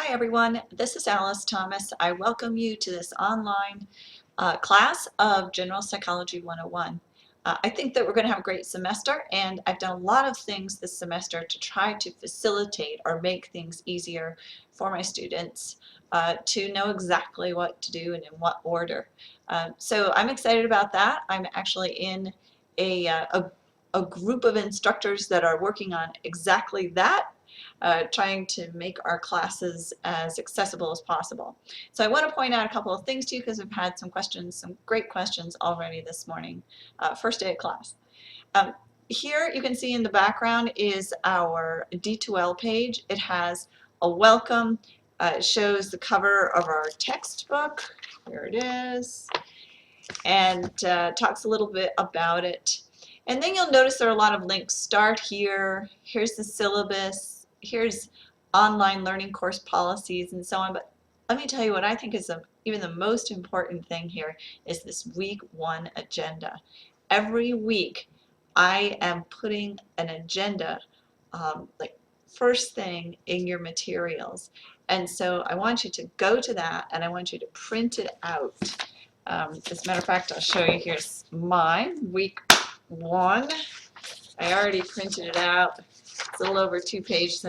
Hi everyone, this is Alice Thomas. I welcome you to this online class of General Psychology 101. I think that we're going to have a great semester, and I've done a lot of things this semester to try to facilitate or make things easier for my students to know exactly what to do and in what order. So I'm excited about that. I'm actually in a group of instructors that are working on exactly that. Trying to make our classes as accessible as possible. So I want to point out a couple of things to you because I've had some questions, some great questions already this morning, first day of class. Here you can see in the background is our D2L page. It has a welcome. It shows the cover of our textbook. Here it is. And talks a little bit about it. And then you'll notice there are a lot of links. Start here. Here's the syllabus. Here's online learning course policies and so on. But let me tell you what I think is even the most important thing here is this week 1 agenda. Every week I am putting an agenda like first thing in your materials. And so I want you to go to that and I want you to print it out. As a matter of fact, I'll show you. Here's mine, week 1. I already printed it out. It's a little over 2 pages.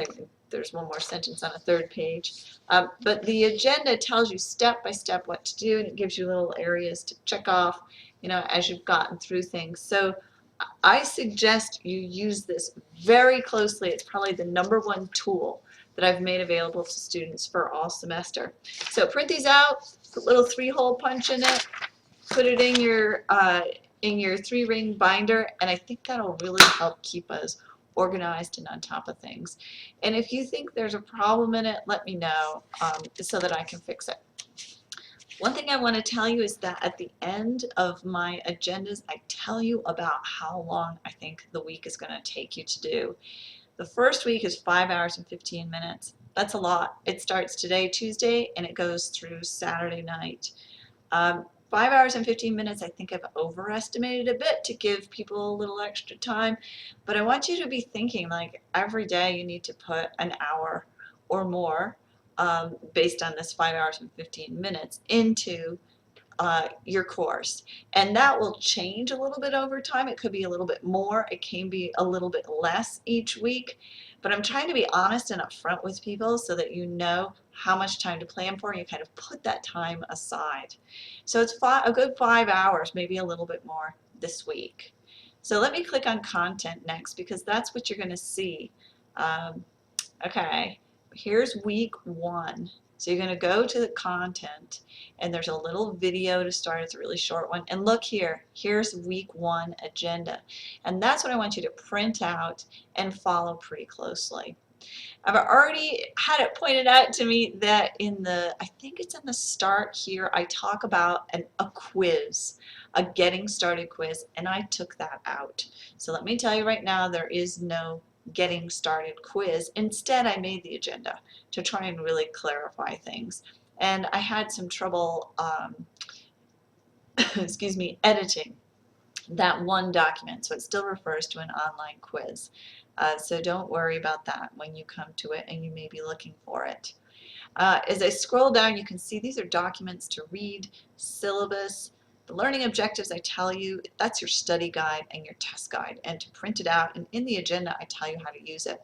There's one more sentence on a 3rd page. But the agenda tells you step by step what to do, and it gives you little areas to check off, you know, as you've gotten through things. So I suggest you use this very closely. It's probably the #1 tool that I've made available to students for all semester. So print these out, put little 3-hole punch in it, put it in your 3-ring binder, and I think that'll really help keep us organized and on top of things. And if you think there's a problem in it, let me know so that I can fix it. One thing I want to tell you is that at the end of my agendas, I tell you about how long I think the week is going to take you to do. The first week is 5 hours and 15 minutes. That's a lot. It starts today, Tuesday, and it goes through Saturday night. 5 hours and 15 minutes, I think I've overestimated a bit to give people a little extra time, but I want you to be thinking like every day you need to put an hour or more based on this 5 hours and 15 minutes into your course. And that will change a little bit over time. It could be a little bit more, it can be a little bit less each week, but I'm trying to be honest and upfront with people so that you know how much time to plan for and you kind of put that time aside. So it's a good 5 hours, maybe a little bit more this week. So let me click on content next because that's what you're going to see. Okay, here's week 1. So you're going to go to the content and there's a little video to start. It's a really short one. And look here, here's week 1 agenda. And that's what I want you to print out and follow pretty closely. I've already had it pointed out to me that I think it's in the start here, I talk about a quiz, a getting started quiz, and I took that out. So let me tell you right now, there is no getting started quiz. Instead, I made the agenda to try and really clarify things. And I had some trouble, excuse me, editing that one document, so it still refers to an online quiz. So don't worry about that when you come to it and you may be looking for it. As I scroll down, you can see these are documents to read, syllabus, the learning objectives. I tell you, that's your study guide and your test guide, and to print it out, and in the agenda I tell you how to use it.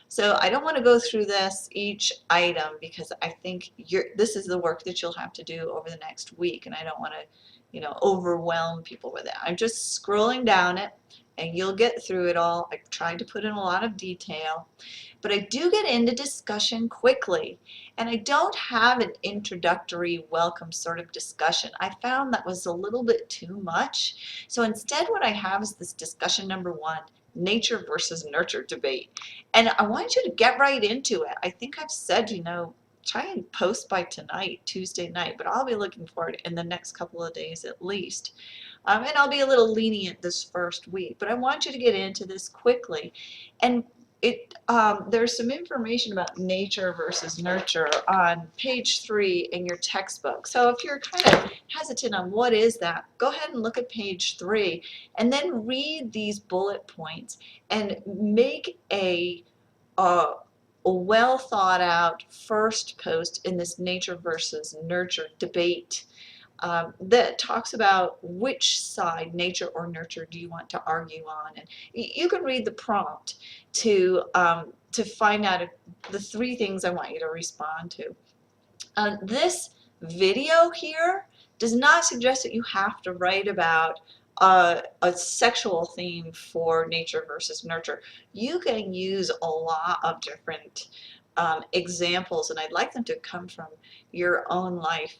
So I don't want to go through this each item because I think this is the work that you'll have to do over the next week, and I don't want to, you know, overwhelm people with it. I'm just scrolling down it and you'll get through it all. I've tried to put in a lot of detail, but I do get into discussion quickly, and I don't have an introductory welcome sort of discussion. I found that was a little bit too much. So instead what I have is this discussion #1, nature versus nurture debate. And I want you to get right into it. I think I've said, you know, try and post by tonight, Tuesday night, but I'll be looking for it in the next couple of days at least. And I'll be a little lenient this first week, but I want you to get into this quickly. And there's some information about nature versus nurture on page 3 in your textbook. So if you're kind of hesitant on what is that, go ahead and look at page 3 and then read these bullet points and make a a well thought out first post in this nature versus nurture debate that talks about which side, nature or nurture, do you want to argue on. And you can read the prompt to find out the three things I want you to respond to. This video here does not suggest that you have to write about a sexual theme for nature versus nurture. You can use a lot of different examples, and I'd like them to come from your own life,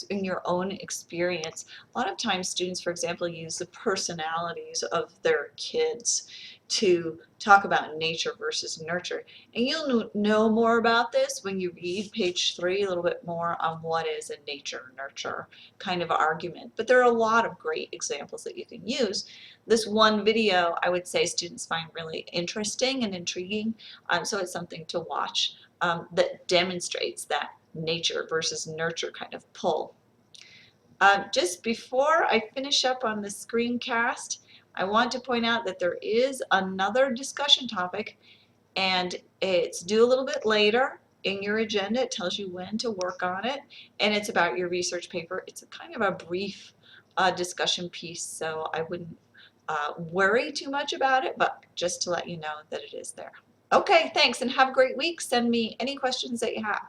in your own experience. A lot of times students, for example, use the personalities of their kids to talk about nature versus nurture. And you'll know more about this when you read page 3 a little bit more on what is a nature nurture kind of argument. But there are a lot of great examples that you can use. This one video I would say students find really interesting and intriguing, so it's something to watch that demonstrates that nature versus nurture kind of pull. Just before I finish up on the screencast, I want to point out that there is another discussion topic, and it's due a little bit later in your agenda. It tells you when to work on it, and it's about your research paper. It's a kind of a brief discussion piece, so I wouldn't worry too much about it, but just to let you know that it is there. Okay, thanks, and have a great week. Send me any questions that you have.